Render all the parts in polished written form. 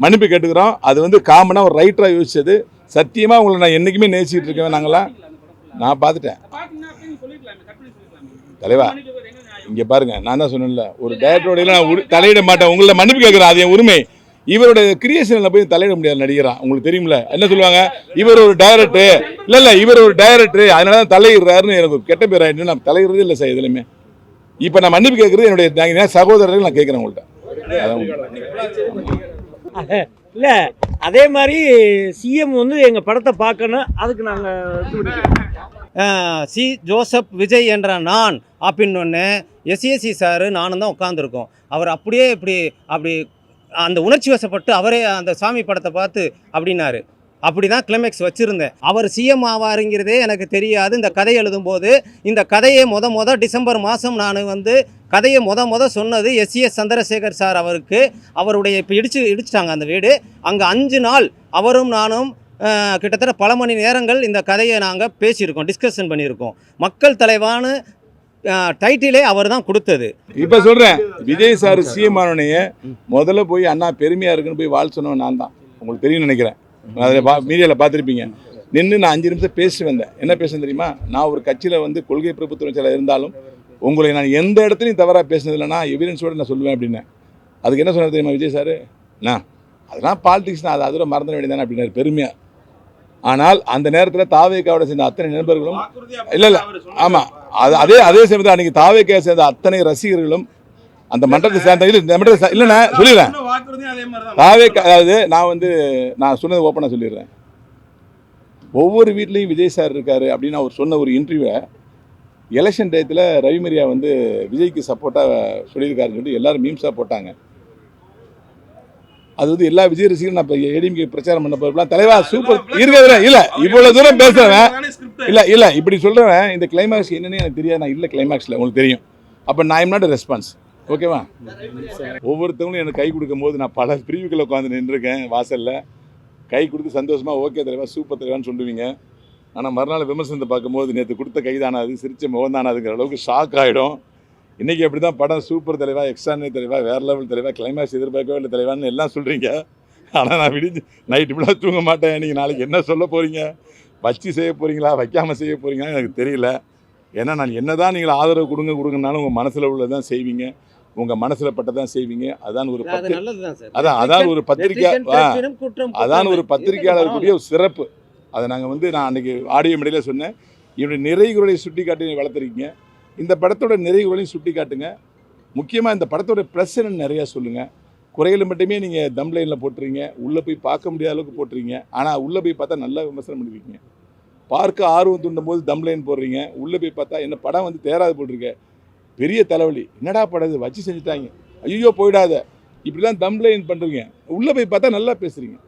மன்னிப்பு கேட்டுக்கிறோம். அது வந்து காமனாக ஒரு ரைட்டராக யோசிச்சது. சத்தியமாக உங்களை நான் என்றைக்குமே நேசிக்கிட்டு இருக்கேன். நாங்களாம் நான் பார்த்துட்டேன் தலைவா. இங்கே பாருங்க, நான் தான் சொன்னேன்ல, ஒரு டைரக்டரோட நான் தலையிட மாட்டேன். உங்களை மன்னிப்பு கேட்குறேன், அது என் உரிமை. இவரோட கிரியேஷனில் போய் தலையிட முடியாது நடிகரா. உங்களுக்கு தெரியுமில்ல என்ன சொல்லுவாங்க, இவர் ஒரு டைரக்டர் இல்லை இவர் ஒரு டைரக்டர் அதனால தான் தலையிடுறாருன்னு எனக்கு ஒரு கெட்ட பேர் ஆகிட்டு நான் தலையிடுறதே இல்லை சார் எதுலையுமே. இப்போ நான் மன்னிப்பு கேட்குறது என்னுடைய சகோதரர்கள் நான் கேட்குறேன் உங்கள்கிட்ட. இல்லை அதே மாதிரி சிஎம் வந்து எங்கள் படத்தை பார்க்கணும், அதுக்கு நாங்கள் சி ஜோசப் விஜய் என்ற நான் அப்படின்னு எஸ்ஏசி சார் நானும் தான் உட்காந்துருக்கோம். அவர் அப்படியே அப்படி அந்த உணர்ச்சி வசப்பட்டு அவரே அந்த சாமி படத்தை பார்த்து அப்படின்னாரு. அப்படி தான் கிளைமேக்ஸ் வச்சுருந்தேன். அவர் சிஎம் ஆவாருங்கிறதே எனக்கு தெரியாது. இந்த கதை எழுதும்போது இந்த கதையை டிசம்பர் மாதம் நான் வந்து கதையை சொன்னது எஸ்எஸ் சந்திரசேகர் சார் அவருக்கு. அவருடைய இப்போ இடிச்சிட்டாங்க அந்த வீடு. அங்கே 5 நாள் அவரும் நானும் கிட்டத்தட்ட பல மணி நேரங்கள் இந்த கதையை நாங்கள் பேசியிருக்கோம், டிஸ்கஷன் பண்ணியிருக்கோம். மக்கள் தலைவான டைட்டிலே அவர் தான் கொடுத்தது. இப்போ சொல்கிறேன், விஜய் சார் சிஎம் ஆனோனையே முதல்ல போய் அண்ணா பெருமையாக இருக்குன்னு போய் வாழ் சொன்னவன் நான் தான். உங்களுக்கு தெரியும்னு நினைக்கிறேன், அதில் மீடியாவில் பார்த்துருப்பீங்க. நின்று நான் 5 நிமிஷம் பேசி வந்தேன். என்ன பேசுனேன் தெரியுமா, நான் ஒரு கட்சியில் வந்து கொள்கை பிரபுத்துவ செயலாளர் இருந்தாலும் உங்களை நான் எந்த இடத்துலையும் தவறாக பேசினது இல்லைனா எவிடன்ஸோடு நான் சொல்லுவேன் அப்படின்னேன். அதுக்கு என்ன சொன்னார் தெரியுமா விஜய் சார், நான் அதெல்லாம் பாலிடிக்ஸ் தான், அது அதோட மறந்துட வேண்டியதானே அப்படின்னாரு பெருமையாக. ஆனால் அந்த நேரத்தில் தாவேக்காவோட சேர்ந்த அத்தனை நண்பர்களும் இல்லை ஆமாம், அதே சமயத்தில் அன்றைக்கி தாவேக்கா சேர்ந்த அத்தனை ரசிகர்களும் அந்த மன்றத்தை சேர்ந்த இல்லைண்ணா சொல்லிடுறேன். தாவேக்கா அதாவது நான் சொன்னது ஓப்பனாக சொல்லிடுறேன். ஒவ்வொரு வீட்லேயும் விஜய் சார் இருக்கார் அப்படின்னு அவர் சொன்ன ஒரு இன்டர்வியூவை எலெக்ஷன் டயத்தில் ரவிமரியா விஜய்க்கு சப்போர்ட்டாக சொல்லியிருக்காருன்னு சொல்லி எல்லோரும் மீம்ஸாக போட்டாங்க. அது எல்லா விஜய் ரசிகரும் நான் இப்போ ஏடிஎம்கே பிரச்சாரம் பண்ண போகிறப்பலாம் தலைவா சூப்பர் இருக்கிறேன். இல்லை இவ்வளோ தூரம் பேசுகிறேன், இல்லை இப்படி சொல்கிறேன். இந்த கிளைமேக்ஸ் என்னன்னு எனக்கு தெரியாது, நான் இல்லை கிளைமேக்ஸில் உங்களுக்கு தெரியும். அப்போ நான் எம் நாட் ரெஸ்பான்ஸ், ஓகேவா? ஒவ்வொருத்தவங்களும் எனக்கு கை கொடுக்கும் போது நான் பல பிரிவுகளை உட்காந்து நின்றுருக்கேன் வாசலில். கை கொடுத்து சந்தோஷமாக ஓகே தலைவா சூப்பர் தலைவான்னு சொல்லுவீங்க. ஆனால் மறுநாள் விமர்சனத்தை பார்க்கும்போது நேற்று கொடுத்த கை தானாது, சிரிச்ச முகம் தானாதுங்கிற அளவுக்கு ஷாக் ஆகிடும். இன்றைக்கி அப்படி தான் படம் சூப்பர் தலைவா, எக்ஸ்ட்ரானரி தலைவா, வேறு லெவல் தலைவா, கிளைமேக்ஸ் எதிர்பார்க்கவே இல்லை தலைவான்னு எல்லாம் சொல்கிறீங்க. ஆனால் நான் விடிஞ்சு நைட்டு இப்படிலாம் தூங்க மாட்டேன். நீங்கள் நாளைக்கு என்ன சொல்ல போகிறீங்க, வச்சு செய்ய போகிறீங்களா வைக்காமல் செய்ய போகிறீங்களா எனக்கு தெரியல. ஏன்னா நான் என்ன தான் நீங்கள் ஆதரவு கொடுங்கனாலும் உங்கள் மனசில் உள்ளதான் செய்வீங்க, உங்கள் மனசில் பட்டதான் செய்வீங்க. அதான் ஒரு அதான் ஒரு பத்திரிக்கை அதான் ஒரு பத்திரிகையாளருக்குரிய ஒரு சிறப்பு. அதை நாங்கள் நான் அன்றைக்கி ஆடியோ மீடியாவில் சொன்னேன், என்னுடைய நிறைகுறலை சுட்டி காட்டி வளர்த்துருக்கீங்க. இந்த படத்தோட நிறைவுகளையும் சுட்டி காட்டுங்க. முக்கியமாக இந்த படத்தோட ப்ளஸ் என்னன்னு நிறையா சொல்லுங்கள். குறைகளை மட்டுமே நீங்கள் தம் லைனில் போட்டுறீங்க, உள்ளே போய் பார்க்க முடியாத அளவுக்கு போட்டுறீங்க. ஆனால் உள்ளே போய் பார்த்தா நல்லா விமர்சனம் பண்ணிருக்கீங்க. பார்க்க ஆர்வம் தூண்டும் போது தம் லைன் போடுறீங்க, உள்ளே போய் பார்த்தா என்ன படம் தேராது போட்டிருக்க, பெரிய தலைவலி, என்னடா படம் இது வச்சு செஞ்சுட்டாங்க, ஐயோ போயிடாத, இப்படிலாம் தம் லைன் பண்ணுறீங்க. உள்ளே போய் பார்த்தா நல்லா பேசுகிறீங்க.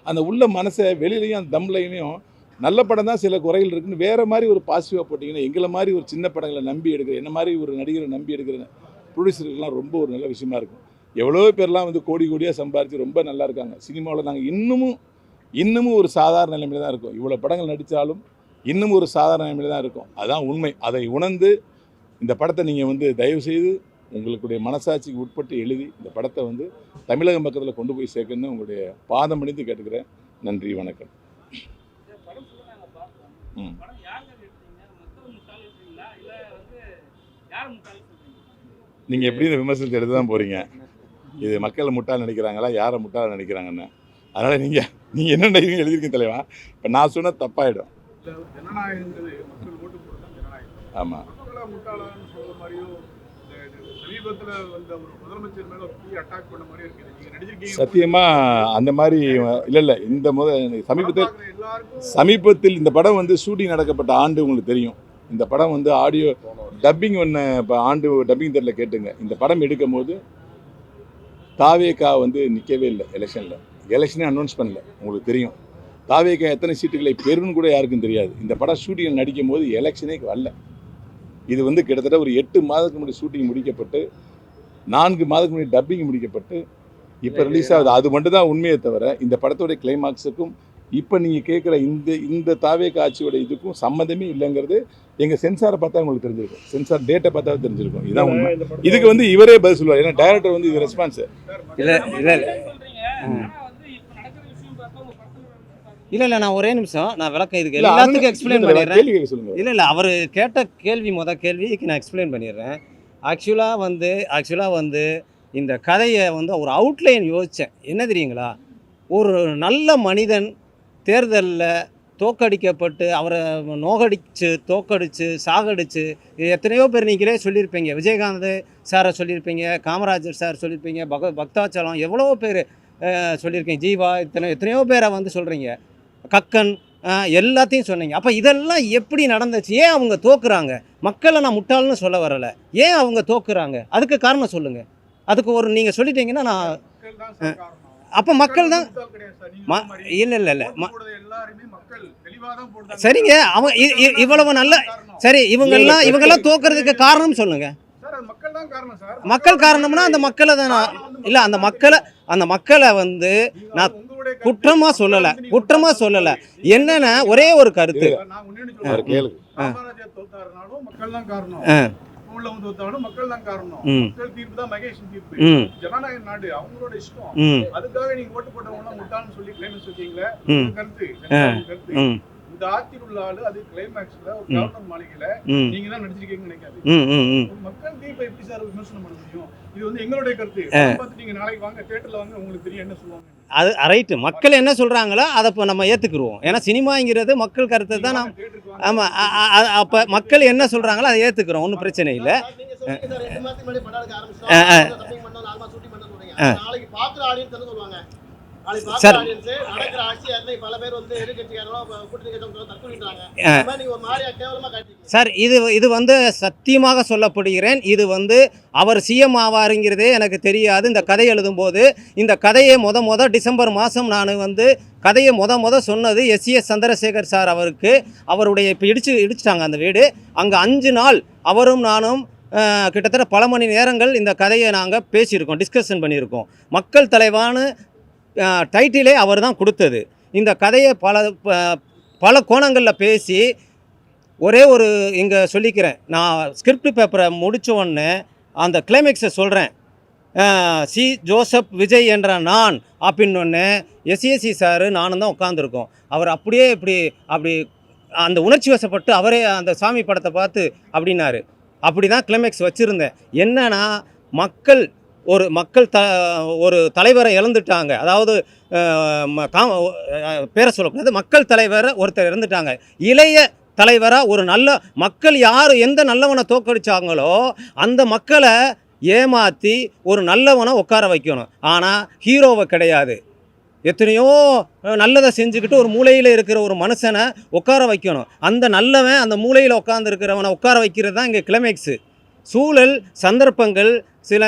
அந்த உள்ள மனசை வெளியிலையும் அந்த தம் லைனையும் நல்ல படம் தான் சில குறைகள் இருக்குன்னு வேறு மாதிரி ஒரு பாசிட்டிவாக போட்டிங்கன்னா எங்களை மாதிரி ஒரு சின்ன படங்களை நம்பி எடுக்கிற, என்ன மாதிரி ஒரு நடிகரை நம்பி எடுக்கிற ப்ரொடியூசருக்கெல்லாம் ரொம்ப ஒரு நல்ல விஷயமா இருக்கும். எவ்வளோ பேர்லாம் கோடியாக சம்பாரித்து ரொம்ப நல்லா இருக்காங்க. சினிமாவில் நாங்கள் இன்னமும் ஒரு சாதாரண நிலைமையில் தான் இருக்கோம். இவ்வளோ படங்கள் நடித்தாலும் இன்னும் ஒரு சாதாரண நிலைமையில் தான் இருக்கும். அதுதான் உண்மை. அதை உணர்ந்து இந்த படத்தை நீங்கள் தயவுசெய்து உங்களுடைய மனசாட்சிக்கு உட்பட்டு எழுதி இந்த படத்தை தமிழக மக்களில் கொண்டு போய் சேர்க்கணும்னு உங்களுடைய பாதம் அணிந்து கேட்டுக்கிறேன். நன்றி, வணக்கம். நீங்கள் எப்படி இந்த விமர்சனத்தை எடுத்து தான் போகிறீங்க, இது மக்கள் முட்டாள் நினைக்கிறாங்களா யாரை முட்டாள் நினைக்கிறாங்கன்னு. அதனால் நீங்கள் என்ன நினைக்கிறீங்க எழுதியிருக்கீங்க தலைவா. இப்போ நான் சொன்னால் தப்பாயிடும். ஆமாம், சத்தியமாக அந்த மாதிரி இல்லை. இந்த சமீபத்தில் இந்த படம் ஷூட்டிங் நடக்கப்பட்ட ஆண்டு உங்களுக்கு தெரியும். இந்த படம் ஆடியோ டப்பிங் இப்போ ஆண்டு டப்பிங் தெரியல கேட்டுங்க. இந்த படம் எடுக்கும் போது தாவேக்கா நிற்கவே இல்லை எலெக்ஷனே அனௌன்ஸ் பண்ணல. உங்களுக்கு தெரியும் தாவேக்கா எத்தனை சீட்டுகளை பெறுன்னு கூட யாருக்கும் தெரியாது. இந்த படம் ஷூட்டிங் நடிக்கும் போது எலெக்ஷனே வரல. இது கிட்டத்தட்ட ஒரு 8 மாதத்துக்கு முன்னாடி ஷூட்டிங் முடிக்கப்பட்டு 4 மாதத்துக்கு முன்னாடி டப்பிங் முடிக்கப்பட்டு இப்போ ரிலீஸ் ஆகுது. அது மட்டும் தான் உண்மையை தவிர இந்த படத்தோடைய கிளைமாக்ஸுக்கும் இப்போ நீங்கள் கேட்குற இந்த தாவேக்கா ஆட்சியோட இதுக்கும் சம்மந்தமே இல்லைங்கிறது எங்கள் சென்சாரை பார்த்தா உங்களுக்கு தெரிஞ்சிருக்கும், சென்சார் டேட்டை பார்த்தா தெரிஞ்சிருக்கும். இதான் உண்மை. இதுக்கு இவரே பதில் சொல்லுவார். ஏன்னா டைரக்டர் இது ரெஸ்பான்ஸு இல்லை இல்லை நான் ஒரே நிமிஷம் நான் விளக்கம் இதுக்கு இல்ல, எல்லாத்துக்கும் எக்ஸ்பிளைன் இல்ல, பண்ணிடுறேன். கேள்வி கேட்க சொல்லுங்க. இல்லை அவர் கேட்ட கேள்விக்கு நான் எக்ஸ்பிளைன் பண்ணிடுறேன். ஆக்சுவலாக வந்து இந்த கதையை வந்து ஒரு அவுட்லைன் யோசித்தேன். என்ன தெரியுங்களா, ஒரு நல்ல மனிதன் தேர்தலில் தோக்கடிக்கப்பட்டு அவரை தோக்கடிச்சு சாகடிச்சு எத்தனையோ பேர் நீங்களே சொல்லியிருப்பீங்க. விஜயகாந்த் சாரை சொல்லியிருப்பீங்க, காமராஜர் சார் சொல்லியிருப்பீங்க, பக்தாச்சலம் எவ்வளோ பேர் சொல்லியிருக்கீங்க, ஜீவா எத்தனையோ பேரை வந்து சொல்கிறீங்க, கக்கன் எல்லாத்தையும் சொன்னீங்க. அப்போ இதெல்லாம் எப்படி நடந்துச்சு? ஏன் அவங்க தோக்குறாங்க? மக்களை நான் முட்டாள்னு சொல்ல வரலை, ஏன் அவங்க தோக்குறாங்க அதுக்கு காரணம் சொல்லுங்கள். அதுக்கு ஒரு நீங்கள் சொல்லிட்டீங்கன்னா நான் அப்போ மக்கள் தான் இல்லை சரிங்க. அவங்க இவ்வளவு நல்ல சரி இவங்கெல்லாம் தோக்குறதுக்கு காரணம் சொல்லுங்கள். மக்கள் காரணம்னா அந்த மக்களை தான் இல்லை அந்த மக்களை வந்து நான் குற்றமாக சொல்லலை. என்னன்னா ஒரே ஒரு கருத்து, மக்கள் தான் காரணம். மக்கள் தீர்ப்பு தான் மகேஷன் தீர்ப்பு. ஜனநாயக நாடு, அவங்களோட இஷ்டம். அதுக்காக நீங்க ஓட்டு போட்டவங்க முட்டாள்னு சொல்லி கிளைமேக்ஸ் வச்சீங்களே, கருத்து இந்த ஆட்சியில் உள்ள ஆளு அது கிளைமேக்ஸ்ல ஒரு கவர்னர் மாளிகையில நீங்க தான் நடிச்சிருக்கீங்கன்னு நினைக்காது. மக்கள் தீர்ப்பை எப்படி சார் விமர்சனம் பண்ண முடியும்? இது வந்து எங்களுடைய கருத்து. பார்த்து நீங்க நாளைக்கு வாங்க, தியேட்டர்ல வாங்க, உங்களுக்கு தெரியும் என்ன சொல்லுவாங்க. அது ரைட்டு, மக்கள் என்ன சொல்கிறாங்களோ அதை இப்போ நம்ம ஏற்றுக்குருவோம். ஏன்னா சினிமாங்கிறது மக்கள் கருத்தை தான் நாம். ஆமாம், அப்போ மக்கள் என்ன சொல்கிறாங்களோ அதை ஏற்றுக்குறோம், ஒன்றும் பிரச்சனை இல்லை. சார் சார் இது வந்து சத்தியமாக சொல்லப்படுகிறேன், இது வந்து அவர் சிஎம் ஆவாருங்கிறதே எனக்கு தெரியாது. இந்த கதை எழுதும்போது இந்த கதையை டிசம்பர் மாதம் நான் வந்து கதையை சொன்னது எஸ் சந்திரசேகர் சார் அவருக்கு. அவருடைய இப்போ இடிச்சிட்டாங்க அந்த வீடு. அங்கே 5 நாள் அவரும் நானும் கிட்டத்தட்ட பல மணி நேரங்கள் இந்த கதையை நாங்கள் பேசியிருக்கோம், டிஸ்கஷன் பண்ணியிருக்கோம். மக்கள் தலைவான்னு டைட்டிலே அவர் தான் கொடுத்தது. இந்த கதையை பல கோணங்களில் பேசி ஒரே ஒரு இங்கே சொல்லிக்கிறேன், நான் ஸ்கிரிப்ட் பேப்பரை முடித்த உடனே அந்த கிளைமேக்ஸை சொல்கிறேன். சி ஜோசப் விஜய் என்ற நான் அப்படின்னொன்னே எஸ்ஏசி சார் நானும் தான் உட்காந்துருக்கோம். அவர் அப்படியே அப்படி அந்த உணர்ச்சி வசப்பட்டு அவரே அந்த சாமி படத்தை பார்த்து அப்படின்னாரு. அப்படி தான் கிளைமேக்ஸ் வச்சுருந்தேன். என்னன்னா ஒரு தலைவரை இழந்துட்டாங்க, அதாவது பேரை சொல்லக்கூடாது, மக்கள் தலைவரை ஒருத்தர் இறந்துட்டாங்க. இளைய தலைவராக ஒரு நல்ல மக்கள் யார் எந்த நல்லவனை தோக்கடிச்சாங்களோ அந்த மக்களை ஏமாற்றி ஒரு நல்லவனை உட்கார வைக்கணும். ஆனால் ஹீரோவை கிடையாது, எத்தனையோ நல்லதை செஞ்சுக்கிட்டு ஒரு மூலையில் இருக்கிற ஒரு மனுஷனை உட்கார வைக்கணும். அந்த நல்லவன் அந்த மூலையில் உட்காந்துருக்கிறவனை உட்கார வைக்கிறது தான் இங்கே கிளைமேக்ஸு. சூழல் சந்தர்ப்பங்கள் சில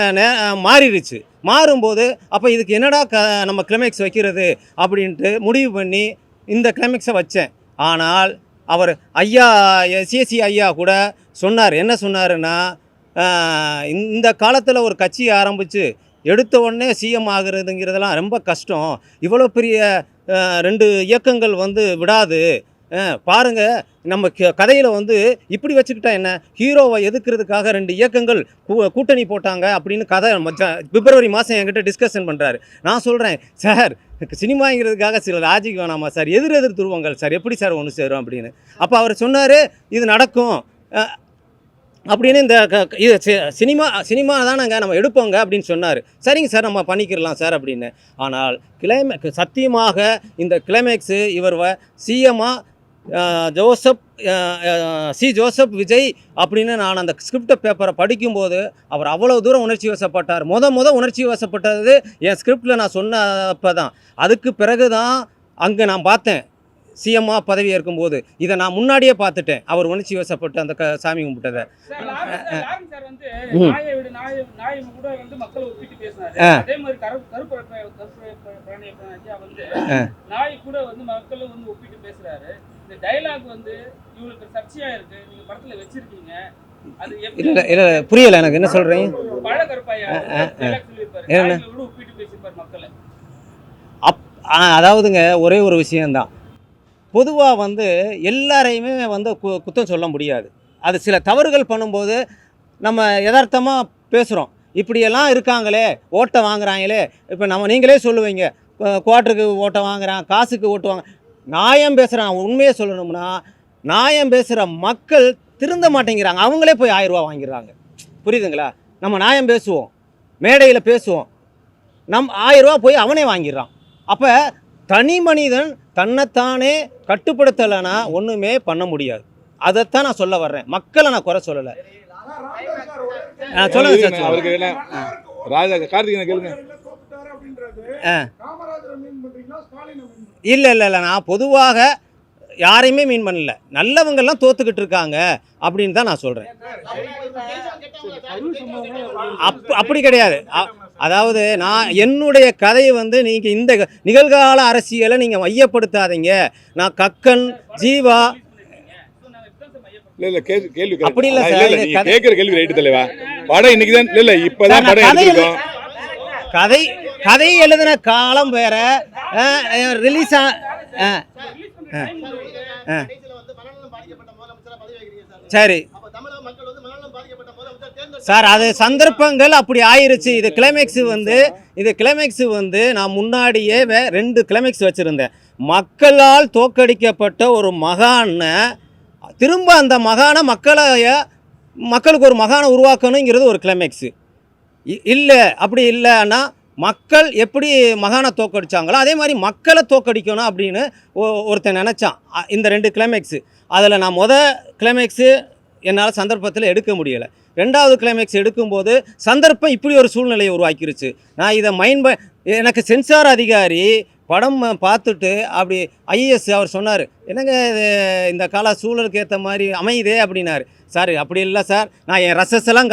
மாறிடுச்சு. மாறும்போது அப்போ இதுக்கு என்னடா நம்ம கிளைமேக்ஸ் வைக்கிறது அப்படின்ட்டு முடிவு பண்ணி இந்த கிளைமேக்ஸை வச்சேன். ஆனால் அவர் ஐயா எஸ்ஏசி ஐயா கூட சொன்னார். என்ன சொன்னாருன்னா, இந்த காலத்தில் ஒரு கட்சி ஆரம்பித்து எடுத்த உடனே சிஎம் ஆகுறதுங்கிறதெல்லாம் ரொம்ப கஷ்டம், இவ்வளோ பெரிய 2 இயக்கங்கள் வந்து விடாது பாருங்கள், நம்ம கதையில் வந்து இப்படி வச்சுக்கிட்டா என்ன, ஹீரோவை எதுக்கிறதுக்காக 2 இயக்கங்கள் கூட்டணி போட்டாங்க அப்படின்னு கதை பிப்ரவரி மாதம் என்கிட்ட டிஸ்கஷன் பண்ணுறாரு. நான் சொல்கிறேன், சார் சினிமாங்கிறதுக்காக சில லாஜிக் வேணாமா சார், எதிர் துருவங்கள் சார், எப்படி சார் ஒன்று சேரும் அப்படின்னு. அப்போ அவர் சொன்னார் இது நடக்கும் அப்படின்னு, இந்த இது சினிமா தானங்க நம்ம எடுப்போங்க அப்படின்னு சொன்னார். சரிங்க சார் நம்ம பண்ணிக்கிறலாம் சார் அப்படின்னு. ஆனால் சத்தியமாக இந்த கிளைமேக்ஸு இவர் சிஎம்மாக ஜோசப் விஜய் அப்படின்னு நான் அந்த ஸ்கிரிப்ட் பேப்பரை படிக்கும்போது அவர் அவ்வளோ தூரம் உணர்ச்சி வசப்பட்டார். உணர்ச்சி வசப்பட்டது என் ஸ்கிரிப்டில் நான் சொன்னப்போ தான். அதுக்கு பிறகு தான் அங்கே நான் பார்த்தேன் சிஎம்மாக பதவி ஏற்கும்போது. இதை நான் முன்னாடியே பார்த்துட்டேன், அவர் உணர்ச்சி வசப்பட்டு அந்த சாமி கும்பிட்டதை. இல்லை புரியலை எனக்கு, என்ன சொல்கிறீங்க? அதாவதுங்க ஒரே ஒரு விஷயந்தான், பொதுவாக வந்து எல்லாரையுமே வந்து குத்தம் சொல்ல முடியாது. அது சில தவறுகள் பண்ணும்போது நம்ம யதார்த்தமாக பேசுகிறோம், இப்படியெல்லாம் இருக்காங்களே ஓட்டை வாங்குறாங்களே. இப்போ நீங்களே சொல்லுவீங்க, குவார்ட்டருக்கு ஓட்டை வாங்குறான், காசுக்கு ஓட்டு வாங்க. நியாயம் பேசுகிறான். உண்மையை சொல்லணும்னா நியாயம் பேசுகிற மக்கள் திருந்த மாட்டேங்கிறாங்க. அவங்களே போய் 1000 ரூபா வாங்கிடுறாங்க. புரியுதுங்களா? நம்ம நியாயம் பேசுவோம், மேடையில் பேசுவோம், 1000 ரூபா போய் அவனே வாங்கிடுறான். அப்போ தனி மனிதன் தன்னைத்தானே கட்டுப்படுத்தலைன்னா ஒன்றுமே பண்ண முடியாது. அதைத்தான் நான் சொல்ல வர்றேன். மக்களை நான் குறை சொல்லலை. சொல்லுங்க சார். அவருக்கு என்ன ராஜா கார்த்திகேயனை கேளுங்க. இல்லை நான் பொதுவாக யாரையுமே மீன் பண்ணல. நல்லவங்கெல்லாம் தோத்துக்கிட்டு இருக்காங்க அப்படின்னு தான் நான் சொல்கிறேன். அப்படி கிடையாது. அதாவது நான் என்னுடைய கதையை வந்து நீங்கள் இந்த நிகழ்கால அரசியலை நீங்கள் மையப்படுத்தாதீங்க. நான் கக்கன், ஜீவா இல்ல கேள்வி அப்படி இல்ல இல்ல சார். நீங்க கேக்குற கேள்வி ரைட் தலைவா. படம் இன்னைக்கு தான் இல்ல இப்பதான் படம் எடுத்துறோம். கதை எழுதின காலம் வேற, ரிலீஸ் சரி சார். அது சந்தர்ப்பங்கள் அப்படி ஆயிருச்சு. இது கிளைமேக்ஸ் வந்து நான் முன்னாடியே 2 கிளைமேக்ஸ் வச்சிருந்தேன். மக்களால் தோற்கடிக்கப்பட்ட ஒரு மகானை திரும்ப அந்த மகானை மக்களுக்கு ஒரு மகானை உருவாக்கணுங்கிறது ஒரு கிளைமேக்ஸு. இல்லை அப்படி இல்லைன்னா மக்கள் எப்படி மகானை தோற்கடிச்சாங்களோ அதே மாதிரி மக்களை தோற்கடிக்கணும் அப்படின்னு ஒருத்தன் நினச்சான். இந்த 2 கிளைமேக்ஸு. அதில் நான் கிளைமேக்ஸு என்னால் சந்தர்ப்பத்தில் எடுக்க முடியலை. 2வது கிளைமேக்ஸ் எடுக்கும்போது சந்தர்ப்பம் இப்படி ஒரு சூழ்நிலையை உருவாக்கிருச்சு. நான் இதை எனக்கு சென்சார் அதிகாரி படம் பார்த்துட்டு அப்படி ஐஏஎஸ் அவர் சொன்னார், என்னங்க இந்த கால சூழலுக்கு ஏற்ற மாதிரி அமையுதே அப்படின்னாரு. சார் அப்படி இல்லை சார், நான் என் ரசஸெல்லாம்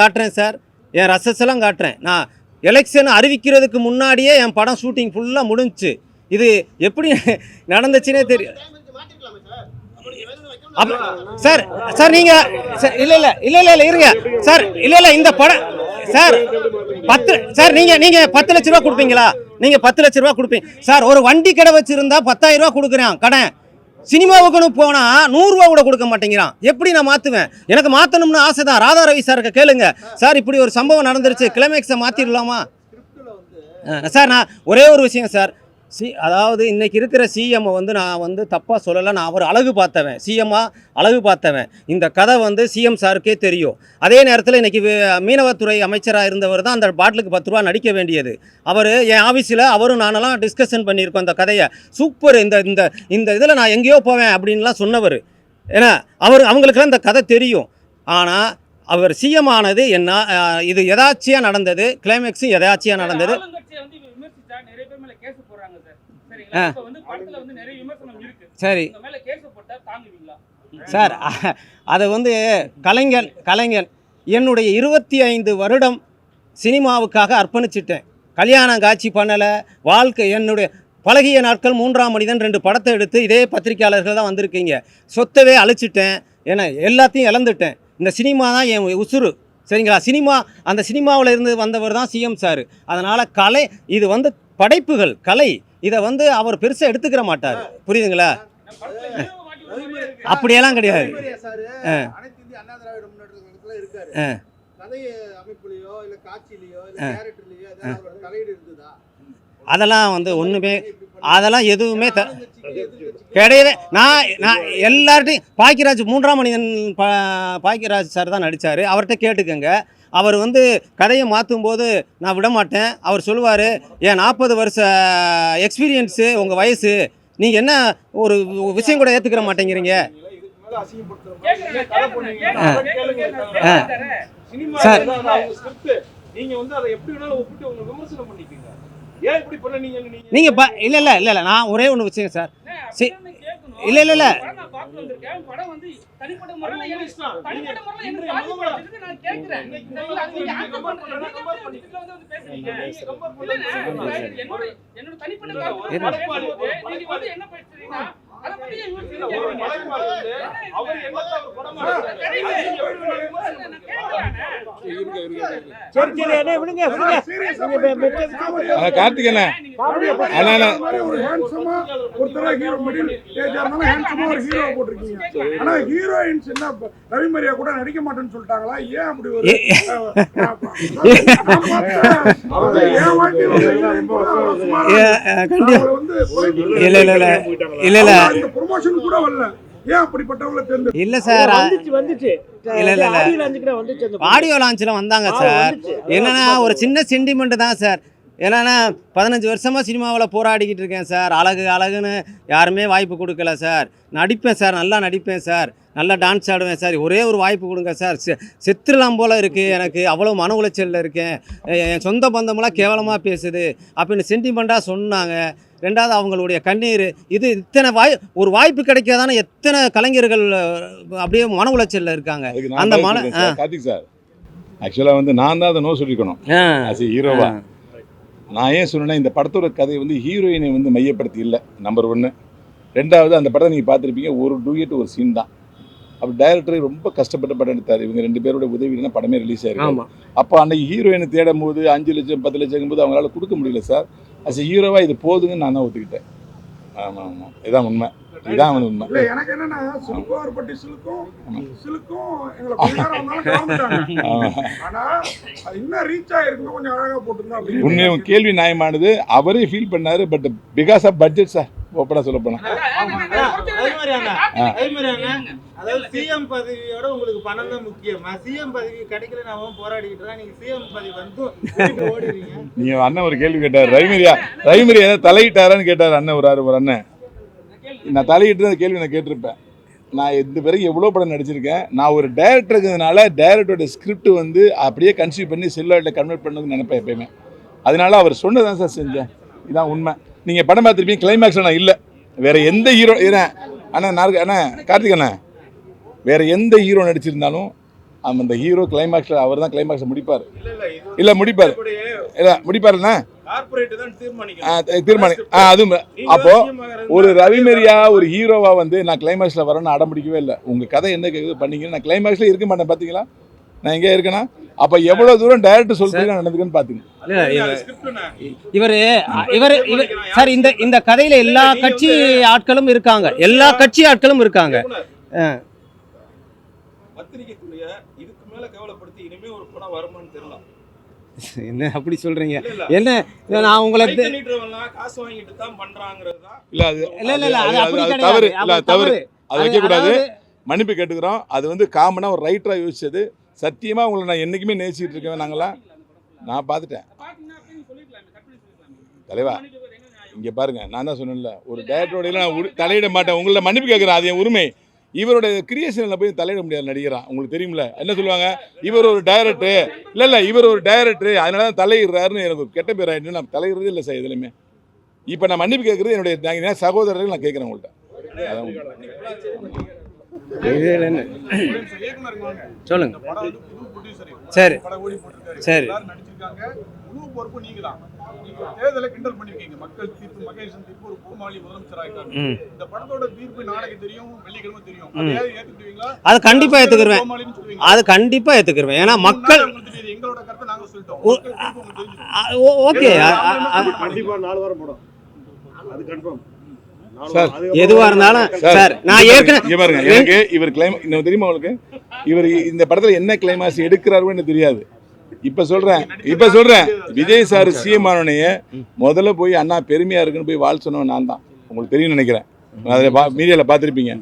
காட்டுறேன். நான் எலெக்ஷன் அறிவிக்கிறதுக்கு முன்னாடியே என் படம் ஷூட்டிங் ஃபுல்லாக முடிஞ்சிச்சு. இது எப்படி நடந்துச்சுன்னே தெரியும் சார். நீங்கள் இல்லை இருங்க சார். இல்லை இந்த படம் சார் 10 லட்ச ரூபா கொடுப்பீங்களா? நீங்கள் 10 லட்ச ரூபா கொடுப்பீங்க சார். ஒரு வண்டி கடை வச்சுருந்தா 10,000 ரூபா கொடுக்குறான் கடன். சினிமாவுக்குன்னு போனால் 100 ரூபா கூட கொடுக்க மாட்டேங்கிறான். எப்படி நான் மாற்றுவேன்? எனக்கு மாற்றணும்னு ஆசை தான். ராதா ரவி சாருக்கு கேளுங்க சார், இப்படி ஒரு சம்பவம் நடந்துருச்சு, கிளைமேக்ஸை மாற்றிடலாமா சார்? நான் ஒரே ஒரு விஷயம் சார், அதாவது இன்றைக்கி இருக்கிற சிஎம்மை வந்து நான் வந்து தப்பாக சொல்லலை. நான் அவர் அழகு பார்த்தவன், அழகு பார்த்தவன். இந்த கதை வந்து சிஎம் சாருக்கே தெரியும். அதே நேரத்தில் இன்றைக்கி மீனவத்துறை அமைச்சராக இருந்தவர் தான் அந்த பாட்டிலுக்கு 10 ரூபா நடிக்க வேண்டியது. அவர் என் ஆஃபீஸில் அவரும் நானெல்லாம் டிஸ்கஷன் பண்ணியிருக்கோம் இந்த கதையை. சூப்பர், இந்த இதில் நான் எங்கேயோ போவேன் அப்படின்லாம் சொன்னவர். ஏன்னா அவங்களுக்கெல்லாம் இந்த கதை தெரியும். ஆனால் அவர் சிஎம் ஆனது என்ன, இது எதாச்சியாக நடந்தது, கிளைமேக்ஸும் எதாச்சியாக நடந்தது. சரி சார், அதை வந்து கலைஞன் என்னுடைய 25 வருடம் சினிமாவுக்காக அர்ப்பணிச்சிட்டேன். கல்யாணம் காட்சி பண்ணலை, வாழ்க்கை என்னுடைய பழகிய நாட்கள், 3ஆம் மனிதன் 2 படத்தை எடுத்து இதே பத்திரிக்கையாளர்கள் தான் வந்திருக்கீங்க. சொத்தவே அழிச்சிட்டேன், ஏன்னா எல்லாத்தையும் இழந்துட்டேன். இந்த சினிமா தான் என் உசுறு, சரிங்களா? அந்த சினிமாவில் இருந்து வந்தவர் தான் சிஎம் சார். அதனால் இது வந்து படைப்புகள், கலை, இதை வந்து அவர் பெருசாக எடுத்துக்கிற மாட்டார். புரியுதுங்களா? அப்படியெல்லாம் கிடையாது. அதெல்லாம் வந்து அதெல்லாம் எதுவுமே கிடையவே. நான் எல்லார்ட்டையும் பாக்கியராஜ் 3ஆம் மனிதன் பாக்கியராஜ் சார் தான் நடித்தார். அவர்கிட்ட கேட்டுக்கங்க. அவர் வந்து கதையை மாற்றும் போது நான் விட மாட்டேன். அவர் சொல்லுவார், ஏன் 40 வருஷ எக்ஸ்பீரியன்ஸு, உங்கள் வயசு, நீங்கள் என்ன ஒரு விஷயம் கூட ஏற்றுக்கிற மாட்டேங்கிறீங்க சார். இல்லை நான் ஒரே ஒன்று விஷயம் சார். இல்லை ஒரு மலைப்பாறை வந்து அவர் என்னத்தை அவர் படமா சரி சரி அண்ணே விடுங்க விடுங்க கார்த்திக் அண்ணா அண்ணா அண்ணா ஒரு ஹேண்ட்ஸமா ஒருத்தர ஹீரோ மிடில் ஏஜா இருந்தாலும் ஹேண்ட்ஸமா ஒரு ஹீரோ போட்டிருக்கீங்க. ஆனா ஹீரோயின்ஸ் என்ன ரவி மரியா கூட நடிக்க மாட்டேன்னு சொல்லிட்டாங்களா? ஏன் அப்படி ஒரு ப்ரொமோஷன் கூட வரல. ஏன் அப்படிப்பட்டவங்கள தேர்ந்து இல்ல சார் வந்துச்சு இல்ல, இல்ல. ஆடியோ லான்ச்சுக்கு வந்துச்சு அந்த ஆடியோ லான்ச்சில் வந்தாங்க சார். என்னன்னா ஒரு சின்ன சென்டிமெண்ட் தான் சார். என்னன்னா 15 வருஷமாக சினிமாவில் போராடிக்கிட்டு இருக்கேன் சார். அழகு அழகுன்னு யாருமே வாய்ப்பு கொடுக்கல சார். நடிப்பேன் சார், நல்லா நடிப்பேன் சார், நல்லா டான்ஸ் ஆடுவேன் சார். ஒரே ஒரு வாய்ப்பு கொடுங்க சார். செத்துலாம் போல் இருக்குது, எனக்கு அவ்வளோ மன உளைச்சலில் இருக்கேன், என் சொந்த பந்தமெல்லாம் கேவலமாக பேசுது அப்படின்னு சென்டிமெண்ட்டாக சொன்னாங்க. ரெண்டாவது அவங்களுடைய கண்ணீர், இது இத்தனை ஒரு வாய்ப்பு கிடைக்காதானே எத்தனை கலைஞர்கள் அப்படியே மன உளைச்சலில் இருக்காங்க. அதுக்கு அந்த நான் மன பதில் சொல்றேன் கார்த்திக் சார். ஆக்சுவலாக வந்து நான் தான் அதை நோ சொல்லிக்கணும் ஆஸ் ஏ ஹீரோவா. நான் ஏன் சொன்னேன்னா இந்த படத்தோட கதை வந்து ஹீரோயினை வந்து மையப்படுத்தி இல்லை, நம்பர் 1. ரெண்டாவது அந்த படத்தை நீங்கள் பார்த்துருப்பீங்க, ஒரு டூயட் ஒரு சீன் தான். அப்போ டைரக்டர் ரொம்ப கஷ்டப்பட்ட படம் எடுத்தார். இவங்க 2 பேரோட உதவினா படமே ரிலீஸ் ஆயிருக்கு. அப்போ அன்னைக்கு ஹீரோயினை தேடும் போது 5 லட்சம் 10 லட்சம் போது அவங்களால கொடுக்க முடியல சார். அஸ் ஏ ஹீரோவா இது போதுங்கன்னு நான் தான் ஒத்துக்கிட்டேன். ஆமாம் ஆமாம், இதுதான் உண்மை, இதுதான் உண்மை. இல்ல எனக்கு என்னன்னா சிலுக்குவார்பட்டி சிலுக்கும் எங்களை கொஞ்ச நேரம் வந்தாலும் கலந்துட்டாங்க. ஆனா அது இன்னும் ரீச் ஆயிருக்குன்னு கொஞ்சம் அழகா போட்டுருந்தா அப்படின்னு உண்மையை கேள்வி நியாயமானது. அவரே ஃபீல் பண்ணாரு. But because of budget sir, ஓப்பனாக சொல்ல போனால். அதாவது சிஎம் பதவியோட உங்களுக்கு பணம் தான் முக்கியமா? சிஎம் பதவி கிடைக்கல நாம போராடிக்கிட்டு தான், நீங்க சிஎம் பதவி வந்து ஓடுறீங்க. நீங்க அண்ணன் ஒரு கேள்வி கேட்டார், ரவிமரியா ஏதாவது தலையிட்டாரான்னு கேட்டார் அண்ணன். ஒரு அண்ணன் நான் தலையிட்டு அந்த கேள்வி நான் கேட்டிருப்பேன். நான் இந்த பிறகு எவ்வளோ படம் நடிச்சிருக்கேன். நான் ஒரு டைரக்டருக்குனால டைரக்டரோட ஸ்கிரிப்ட் வந்து அப்படியே கன்சியூவ் பண்ணி செல்லுலாட்டில் கன்வெர்ட் பண்ணணும்னு நினைப்பேன் எப்பயுமே. அதனால அவர் சொன்னதான் சார் செஞ்சேன், இதான் உண்மை. நீங்கள் படம் பார்த்துருப்பீங்க, கிளைமேக்ஸில் நான் இல்லை. வேற எந்த ஹீரோ அண்ணா கார்த்திக் அண்ணா வேற எந்த ஹீரோ நடிச்சிருந்தாலும் அந்த ஹீரோ கிளைமேக்ஸில் அவர் தான் கிளைமேக்ஸை முடிப்பார். இல்லை முடிப்பார், இல்லை முடிப்பாருண்ணா தீர்மானி. அதுவும் அப்போ ஒரு ரவிமரியா ஒரு ஹீரோவா வந்து நான் கிளைமேக்ஸ்ல வரேன்னு அடம் பிடிக்கவே இல்லை. உங்க கதை என்ன கேக்குது பண்ணீங்க, நான் கிளைமேக்ஸ்ல இருக்க மாட்டேன். பாத்தீங்களா நான் எங்கே இருக்கேன்னா? அப்ப எவ்வளவு தூரம் டைரக்டர் சொல்றீங்க நடந்துக்குன்னு பாத்தீங்க. இவர் சார் இந்த கதையில எல்லா கட்சி ஆட்களும் இருக்காங்க, எல்லா கட்சி ஆட்களும் இருக்காங்க. பத்திரிகைக்குரிய இதுக்கு மேல கேவலப்படுத்தி இனிமே ஒரு படம் வருமானு தெரியல. என்ன அப்படி சொல்றீங்க? என்ன நான் உங்களை காசு வாங்கிட்டு தான் பண்றாங்கிறதா? இல்ல அது தவறு, அது வைக்க கூடாது. மன்னிப்பு கேட்டுக்கிறோம். அது வந்து காமனா ஒரு ரைட்டரா யோசிச்சது. சத்தியமா உங்களை நான் என்னைக்குமே நேசிச்சுட்டு இருக்கேன். நாங்களாம் நான் பார்த்துட்டேன் தலைவா. இங்க பாருங்க, நான் தான் சொன்னேன்ல, ஒரு டைரக்டரோட நான் தலையிட மாட்டேன். உங்களை மன்னிப்பு கேட்குறேன், அது என் உரிமை. இவரோட கிரியேஷனில் போய் தலையிட முடியாது நடிகரான். உங்களுக்கு தெரியுமில்ல என்ன சொல்லுவாங்க, இவர் ஒரு டைரக்டர், இல்லை இவர் ஒரு டைரக்டர் அதனால தான் தலையிடுறாருன்னு எனக்கு ஒரு கெட்ட பேர் ஆகிட்டு நான் தலையிடுறது இல்லை சார் எதுலையுமே. இப்போ நான் மன்னிப்பு கேட்குறது என்னுடைய சகோதரர்கள் நான் கேட்குறேன் உங்கள்கிட்ட. சொல்லுங்க. சரி சரி தேர்தலை கிண்டல் பண்ணிருக்கீங்க. மக்கள் தீர்ப்பு, மகேசன் தீர்ப்பு, ஒரு கோமாளி முதலமைச்சர் ஆயிட்டாங்க. இந்த படத்தோட தீர்ப்பு நாளைக்கு தெரியும், வெள்ளிக்கிழமை தெரியும். ஏத்துக்குவீங்களா? அது கண்டிப்பா ஏத்துக்குறேன், அது கண்டிப்பா ஏத்துக்குறேன். ஏன்னா மக்கள் எங்களோட கருத்தை நாங்க சொல்லிட்டோம். ஓகே கண்டிப்பா 4 வாரம் போடும், அது கன்ஃபார்ம். சார் எதுவா இருந்தாலும் சார் நான் ஏற்கனவே பாருங்க, எனக்கு இவர் கிளைமா இன்னும் தெரியுமா உங்களுக்கு, இவர் இந்த படத்துல என்ன கிளைமாஸ் எடுக்கிறாருன்னு தெரியாது. இப்ப சொல்றேன் விஜய் சார் சிஎம் ஆனோனையே முதல்ல போய் அண்ணா பெருமையா இருக்குன்னு போய் வாழ் சொன்னவன் நான் தான். உங்களுக்கு தெரியும் நினைக்கிறேன், அதில் மீடியாவில் பார்த்துருப்பீங்க.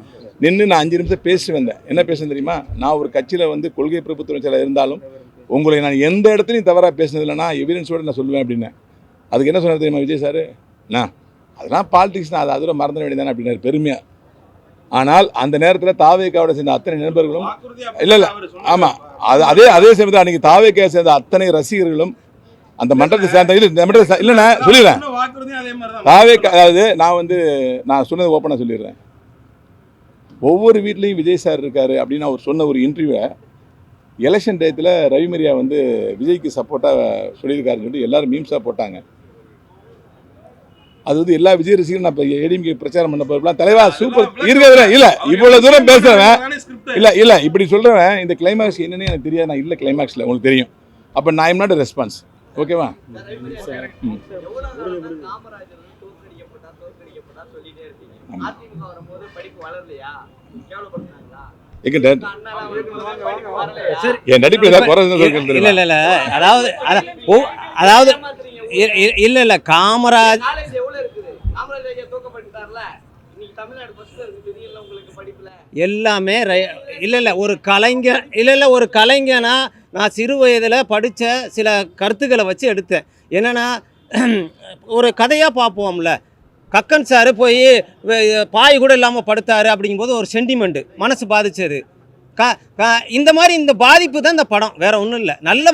நின்று நான் 5 நிமிஷம் பேசிட்டு வந்தேன். என்ன பேசுன்னு தெரியுமா? நான் ஒரு கட்சியில் வந்து கொள்கை பிரபுத்துவத்தில் இருந்தாலும் உங்களை நான் எந்த இடத்துலையும் தவறாக பேசினது இல்லைனா எவிடன்ஸோடு நான் சொல்லுவேன் அப்படின்னு. அதுக்கு என்ன சொன்னார் தெரியுமா விஜய் சார்? அதெல்லாம் பாலிடிக்ஸ் தான், அது அதோட மறந்துட வேண்டியதானே அப்படின்னாரு பெருமையாக. ஆனால் அந்த நேரத்தில் தாவேக்காவோட சேர்ந்த அத்தனை நண்பர்களும் இல்லை ஆமாம், அதே சமயத்தில் அன்றைக்கி தாவேக்கா சேர்ந்த அத்தனை ரசிகர்களும் அந்த மன்றத்தை சேர்ந்த இல்லைண்ணா சொல்லிடுறேன். தாவேக்கா அதாவது நான் சொன்னது ஓப்பனாக சொல்லிடுறேன். ஒவ்வொரு வீட்லேயும் விஜய் சார் இருக்காரு அப்படின்னு அவர் சொன்ன ஒரு இன்டர்வியூவை எலெக்ஷன் டயத்தில் ரவிமரியா விஜய்க்கு சப்போர்ட்டாக சொல்லியிருக்காருன்னு சொல்லி எல்லாரும் மீம்ஸாக போட்டாங்க. அது வந்து எல்லா விஜய் ரசிகரும் நான் இப்போ ஏடிஎம்கே பிரச்சாரம் பண்ண போகலாம் தலைவா சூப்பர் இருக்கிறேன் இல்லை இவ்வளோ தூரம் பேசுகிறவன் இல்லை இப்படி சொல்கிறவன் இந்த கிளைமேக்ஸ் என்னன்னு எனக்கு தெரியாது, நான் இல்லை கிளைமேக்ஸில் உங்களுக்கு தெரியும். அப்போ நான் எம் நாட் ரெஸ்பான்ஸ், ஓகேவா? என் நடிப்பு ஏதாவது குறை இருந்தா சொல்லுங்க. இல்லை இல்லை இல்லை அதாவது அதாவது இல்லை இல்லை காமராஜ் எல்லாமே இல்லை இல்லை ஒரு கலைஞர் இல்லை ஒரு கலைஞனா நான் சிறு வயதில் படித்த சில கருத்துக்களை வச்சு எடுத்தேன். என்னென்னா ஒரு கதையாக பார்ப்போம்ல, கக்கன் சார் போய் பாய் கூட இல்லாமல் படுத்தார் அப்படிங்கும்போது ஒரு சென்டிமெண்ட்டு மனசு பாதிச்சது. இந்த மாதிரி இந்த பாதிப்பு தான் இந்த படம், வேறு ஒன்றும் இல்லை. நல்ல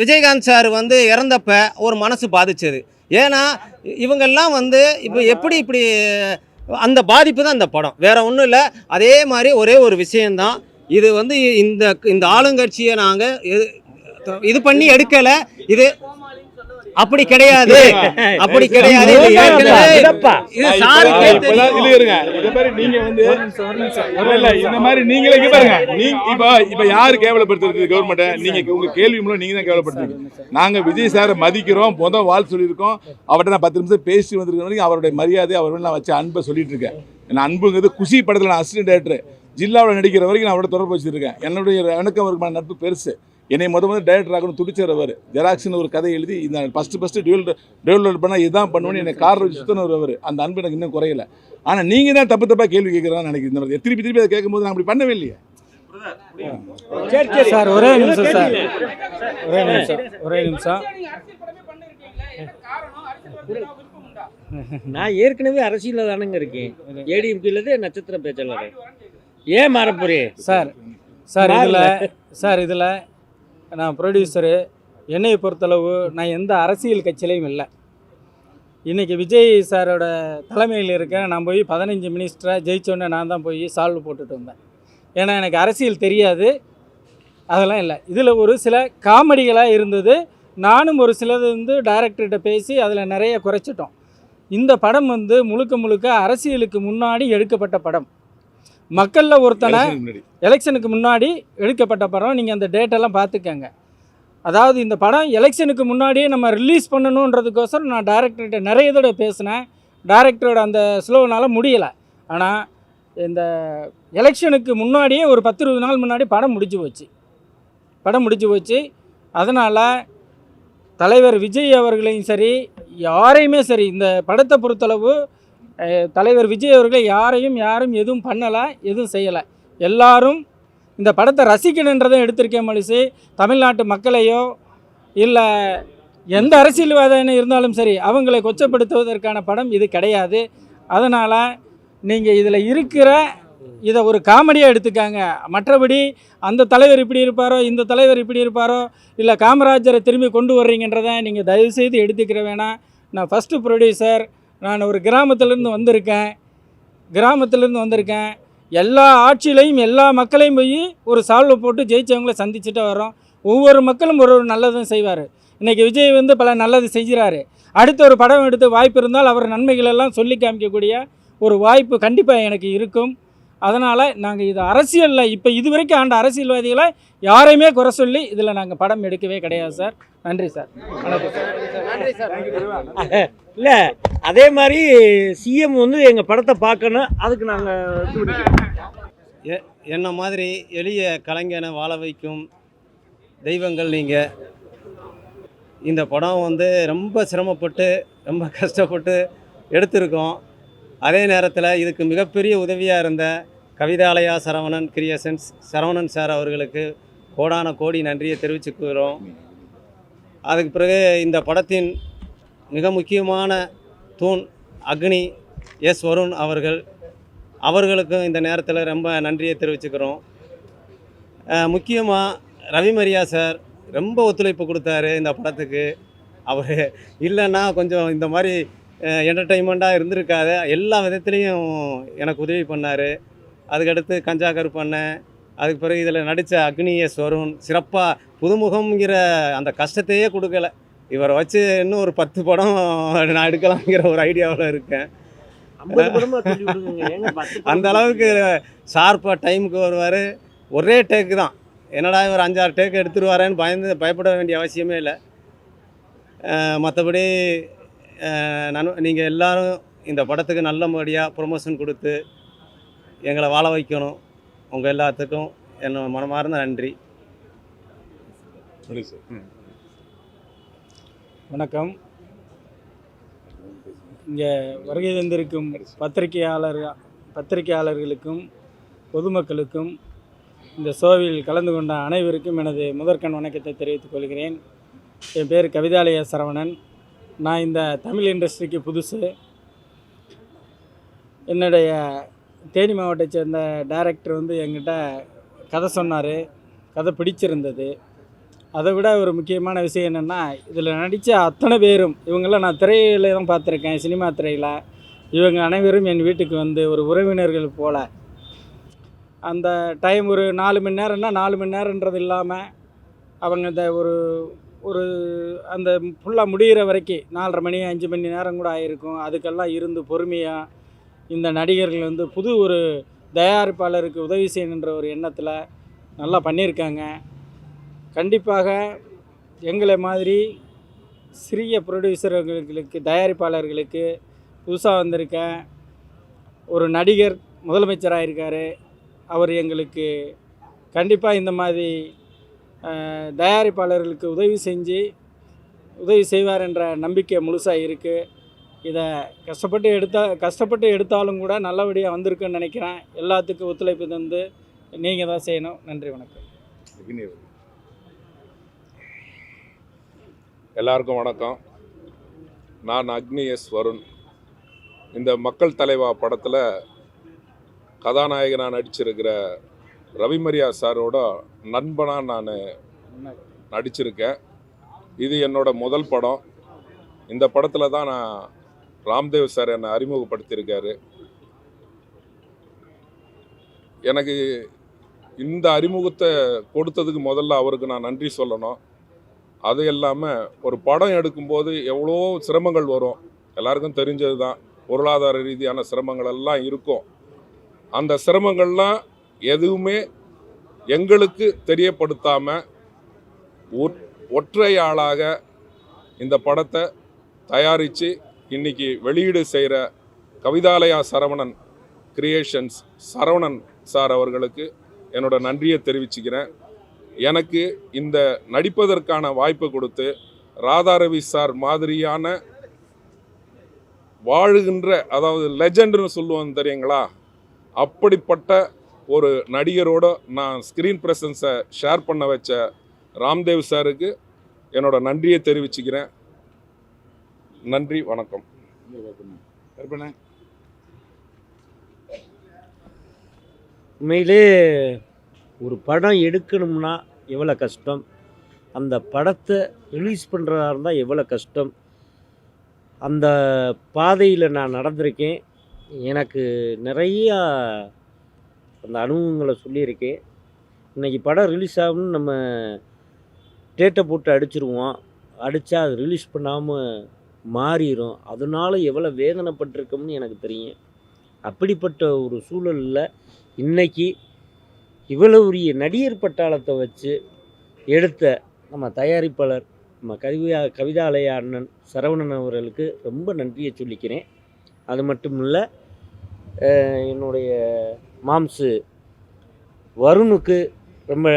விஜயகாந்த் சார் வந்து இறந்தப்ப ஒரு மனசு பாதிச்சது. ஏன்னா இவங்கெல்லாம் வந்து இப்போ எப்படி இப்படி அந்த பாதிப்பு தான் இந்த படம், வேறு ஒன்றும் இல்லை. அதே மாதிரி ஒரே ஒரு விஷயந்தான், இது வந்து இந்த ஆளுங்கட்சியை நாங்கள் இது பண்ணி எடுக்கலை, இது அப்படி கிடையாது, அப்படி கிடையாது. இந்த மாதிரி நீங்களே பாருங்க, இப்ப யாரு கேவலப்படுத்துறது கவர்மெண்ட்? நீங்க உங்க கேள்வி மூலம் நீங்க தான் கேவலப்படுத்துறீங்க. நாங்க விஜய் சாரை மதிக்கிறோம், முதல் வாழ் சொல்லியிருக்கோம், அவர்கிட்ட நான் 10 நிமிஷம் பேசி வந்திருக்கேன். அவருடைய மரியாதை அவர் நான் வச்சு அன்பை சொல்லிட்டு இருக்கேன். நான் அன்புங்கிறது குஷி படத்தில் நான் அசிஸ்டன்ட் டைரக்டர் ஜில்லாவில் நடிக்கிற வரைக்கும் நான் அவரோட தொடர்பு வச்சுருக்கேன். எனக்கு அவருக்கு நட்பு பெருசு. என்னை முதல் டைரக்டர் ஆகணும் துடிச்சர் அவர். ஜெராக்ஸ்னு ஒரு கதை எழுதி இந்த ஃபஸ்ட்டு டெவலப் பண்ணால் இதுதான் பண்ணுவேன்னு என்னை காரில் வச்சு சுத்தனவர் அவர். அந்த அன்பு எனக்கு இன்னும் குறையல. ஆனால் நீங்கள் தான் தப்பாக கேள்வி கேட்குறான்னு நினைக்கிறேன். இந்த மாதிரி திருப்பி அதை கேட்கும்போது நான் அப்படி பண்ணவே இல்லையே. சார் ஒரே நிமிஷம் சார், ஒரே நிமிஷம். நான் ஏற்கனவே அரசியலில் தானுங்க இருக்கேன். ஏடிஎம்கேல நட்சத்திர பேச்சாளர். ஏன் மாறப்போறே சார் இதில் நான் ப்ரொடியூசரு. என்னை பொறுத்தளவு நான் எந்த அரசியல் கட்சியிலையும் இல்லை. இன்றைக்கி விஜய் சாரோட தலைமையில் இருக்கேன். நான் போய் 15 மினிஸ்டராக ஜெயிச்சோன்னே நான் தான் போய் சால்வ் போட்டுட்டு வந்தேன். ஏன்னா எனக்கு அரசியல் தெரியாது, அதெல்லாம் இல்லை. இதில் ஒரு சில காமெடிகளாக இருந்தது. நானும் ஒரு சிலது வந்து டைரக்டர்கிட்ட பேசி அதில் நிறைய குறைச்சிட்டோம். இந்த படம் வந்து முழுக்க அரசியலுக்கு முன்னாடி எடுக்கப்பட்ட படம். மக்களில் ஒருத்தனை எலெக்ஷனுக்கு முன்னாடி எடுக்கப்பட்ட படம். நீங்கள் அந்த டேட்டெல்லாம் பார்த்துக்கங்க. அதாவது இந்த படம் எலெக்ஷனுக்கு முன்னாடியே நம்ம ரிலீஸ் பண்ணணுன்றதுக்கோசரம் நான் டைரக்டர்கிட்ட நிறைய தடவை பேசினேன். டைரக்டரோட அந்த ஸ்லோனால் முடியலை. ஆனால் இந்த எலெக்ஷனுக்கு முன்னாடியே ஒரு 10-20 நாள் முன்னாடி படம் முடிஞ்சு போச்சு. அதனால் தலைவர் விஜய் அவர்களையும் சரி, யாரையுமே சரி, இந்த படத்தை பொறுத்தளவு தலைவர் விஜய் அவர்களை யாரும் எதுவும் பண்ணலை, எதுவும் செய்யலை. எல்லாரும் இந்த படத்தை ரசிக்கணுன்றதை எடுத்திருக்கேன். மனுஷி தமிழ்நாட்டு மக்களையோ இல்லை எந்த அரசியல்வாதம் இருந்தாலும் சரி அவங்களை கொச்சப்படுத்துவதற்கான படம் இது கிடையாது. அதனால் நீங்கள் இதில் இருக்கிற இதை ஒரு காமெடியாக எடுத்துக்காங்க. மற்றபடி அந்த தலைவர் இப்படி இருப்பாரோ, இந்த தலைவர் இப்படி இருப்பாரோ, இல்லை காமராஜரை திரும்பி கொண்டு வர்றீங்கன்றதை நீங்கள் தயவுசெய்து எடுத்துக்கிற வேணாம். நான் ஃபஸ்ட்டு ப்ரொடியூசர். நான் ஒரு கிராமத்திலேருந்து வந்திருக்கேன். எல்லா ஆட்சியிலையும் எல்லா மக்களையும் போய் ஒரு சால்வை போட்டு ஜெயிச்சவங்களை சந்திச்சுட்டு வரோம். ஒவ்வொரு மக்களும் ஒரு நல்லதும் செய்வார். இன்றைக்கி விஜய் வந்து பல நல்லது செய்கிறாரு. அடுத்த ஒரு படம் எடுத்து வாய்ப்பு இருந்தால் அவர் நன்மைகளெல்லாம் சொல்லி காமிக்கக்கூடிய ஒரு வாய்ப்பு கண்டிப்பாக எனக்கு இருக்கும். அதனால் நாங்கள் இது அரசியலில் இப்போ இதுவரைக்கும் ஆண்ட அரசியல்வாதிகளை யாரையுமே குறை சொல்லி இதில் நாங்கள் படம் எடுக்கவே கிடையாது சார். நன்றி சார். நன்றி சார். இல்லை அதே மாதிரி சிஎம் வந்து எங்கள் படத்தை பார்க்கணும், அதுக்கு நாங்கள் என்ன மாதிரி எளிய கலைஞனை வாழ வைக்கும் தெய்வங்கள் நீங்கள். இந்த படம் வந்து ரொம்ப சிரமப்பட்டு ரொம்ப கஷ்டப்பட்டு எடுத்திருக்கோம். அதே நேரத்தில் இதுக்கு மிகப்பெரிய உதவியாக இருந்த கவிதாலயா சரவணன் கிரியேஷன்ஸ் சரவணன் சார் அவர்களுக்கு கோடான கோடி நன்றியை தெரிவிச்சுக்கிறோம். அதுக்கு பிறகு இந்த படத்தின் மிக முக்கியமான தூண் அக்னி எஸ் வருண் அவர்களுக்கும் இந்த நேரத்தில் ரொம்ப நன்றியை தெரிவிச்சுக்கிறோம். முக்கியமாக ரவிமரியா சார் ரொம்ப ஒத்துழைப்பு கொடுத்தாரு இந்த படத்துக்கு. அவர் இல்லைன்னா கொஞ்சம் இந்த மாதிரி என்டர்டெயின்மெண்ட்டாக இருந்திருக்காது. எல்லா விதத்துலேயும் எனக்கு உதவி பண்ணார். அதுக்கடுத்து கஞ்சா கருப்பண்ணன், அதுக்கு பிறகு இதில் நடித்த அக்னி எஸ் வருண் சிறப்பாக புதுமுகம்ங்கிற அந்த கஷ்டத்தையே கொடுக்கல. இவரை வச்சு இன்னும் ஒரு 10 படம் நான் எடுக்கலாங்கிற ஒரு ஐடியாவில் இருக்கேன். 50 படமா சொல்லி விடுங்க ஏங்க 10 படம் அந்த அளவுக்கு ஷார்ப்பாக டைமுக்கு வருவார். ஒரே டேக்கு தான். என்னடா இவர் 5-6 டேக் எடுத்துருவாரேன்னு பயப்பட வேண்டிய அவசியமே இல்லை. மற்றபடி நீங்கள் எல்லாரும் இந்த படத்துக்கு நல்லபடியாக ப்ரொமோஷன் கொடுத்து எங்களை வாழ வைக்கணும். உங்கள் எல்லாத்துக்கும் என்ன மனமார்ந்த நன்றி. வணக்கம். இங்கே வருகை தந்திருக்கும் பத்திரிகையாளர்களுக்கும் பொதுமக்களுக்கும் இந்த ஷோவில் கலந்து கொண்ட அனைவருக்கும் எனது முதற்கண் வணக்கத்தை தெரிவித்துக் கொள்கிறேன். என் பேர் கவிதாலய சரவணன். நான் இந்த தமிழ் இண்டஸ்ட்ரிக்கு புதுசு. என்னுடைய தேனி மாவட்டத்தை சேர்ந்த டைரக்டர் என்கிட்ட கதை சொன்னார். கதை பிடிச்சிருந்தது. அதை விட ஒரு முக்கியமான விஷயம் என்னென்னா, இதில் நடித்த அத்தனை பேரும், இவங்களாம் நான் திரையில் தான் பார்த்துருக்கேன், சினிமா திரையில். இவங்க அனைவரும் என் வீட்டுக்கு ஒரு உறவினர்கள் போல். அந்த டைம் ஒரு 4 மணி நேரம்னா 4 மணி நேரன்றது இல்லாமல் அவங்க அந்த ஒரு அந்த ஃபுல்லாக முடிகிற வரைக்கும் 4:30 மணி 5 மணி நேரம் கூட ஆகிருக்கும். அதுக்கெல்லாம் இருந்து பொறுமையாக இந்த நடிகர்கள் புது ஒரு தயாரிப்பாளருக்கு உதவி செய்யணுன்ற ஒரு எண்ணத்தில் நல்லா பண்ணியிருக்காங்க. கண்டிப்பாக எங்களை மாதிரி சிறிய ப்ரொடியூசர்களுக்கு, தயாரிப்பாளர்களுக்கு, புதுசாக வந்திருக்க ஒரு நடிகர் முதலமைச்சராக இருக்கார். அவர் எங்களுக்கு கண்டிப்பாக இந்த மாதிரி தயாரிப்பாளர்களுக்கு உதவி செய்வார் என்ற நம்பிக்கை முழுசாக இருக்குது. இதை கஷ்டப்பட்டு எடுத்தாலும் கூட நல்லபடியாக வந்திருக்குன்னு நினைக்கிறேன். எல்லாத்துக்கும் ஒத்துழைப்பு தந்து நீங்கள் தான் செய்யணும். நன்றி, வணக்கம். எல்லாருக்கும் வணக்கம். நான் அக்னி எஸ் வருண். இந்த மக்கள் தலைவா படத்தில் கதாநாயகனாக நடிச்சிருக்கிற ரவிமரியா சாரோட நண்பனாக நான் நடிச்சிருக்கேன். இது என்னோட முதல் படம். இந்த படத்தில் தான் நான் ராம்தேவ் சார் என்னை அறிமுகப்படுத்தியிருக்காரு. எனக்கு இந்த அறிமுகத்தை கொடுத்ததுக்கு முதல்ல அவருக்கு நான் நன்றி சொல்லணும். அது இல்லாமல் ஒரு படம் எடுக்கும்போது எவ்வளோ சிரமங்கள் வரும், எல்லாருக்கும் தெரிஞ்சது தான். பொருளாதார ரீதியான சிரமங்கள் எல்லாம் இருக்கும். அந்த சிரமங்கள்லாம் எதுவுமே எங்களுக்கு தெரியப்படுத்தாமல் ஒற்றை ஆளாக இந்த படத்தை தயாரித்து இன்னைக்கு வெளியீடு செய்கிற கவிதாலயா சரவணன் கிரியேஷன்ஸ் சரவணன் சார் அவர்களுக்கு என்னோட நன்றியை தெரிவிச்சுக்கிறேன். எனக்கு இந்த நடிப்பதற்கான வாய்ப்பு கொடுத்து ராதாரவி சார் மாதிரியான வாழுகின்ற, அதாவது லெஜெண்டுன்னு சொல்லுவோம் தெரியுங்களா, அப்படிப்பட்ட ஒரு நடிகரோடு நான் ஸ்க்ரீன் ப்ரெசன்ஸை ஷேர் பண்ண வச்ச ராம்தேவ் சாருக்கு என்னோட நன்றியை தெரிவிச்சுக்கிறேன். நன்றி, வணக்கம். உண்மையிலே ஒரு படம் எடுக்கணும்னா எவ்வளோ கஷ்டம், அந்த படத்தை ரிலீஸ் பண்ணுறதா இருந்தால் எவ்வளோ கஷ்டம். அந்த பாதையில் நான் நடந்திருக்கேன். எனக்கு நிறையா அந்த அனுபவங்களை சொல்லியிருக்கேன். இன்றைக்கி படம் ரிலீஸ் ஆகணும்னு நம்ம டேட்டை போட்டு அடிச்சிருவோம். அடித்தா அது ரிலீஸ் பண்ணாமல் மாறிடும். அதனால எவ்வளோ வேதனைப்பட்டிருக்கோம்னு எனக்கு தெரியும். அப்படிப்பட்ட ஒரு சூழலில் இன்றைக்கி இவ்வளோ உரிய நடிகர் பட்டாளத்தை வச்சு எடுத்த நம்ம தயாரிப்பாளர் நம்ம கவிதாலயா அண்ணன் சரவணன் அவர்களுக்கு ரொம்ப நன்றியை சொல்லிக்கிறேன். அது மட்டும் இல்லை, என்னுடைய மாம்சு வருணுக்கு ரொம்ப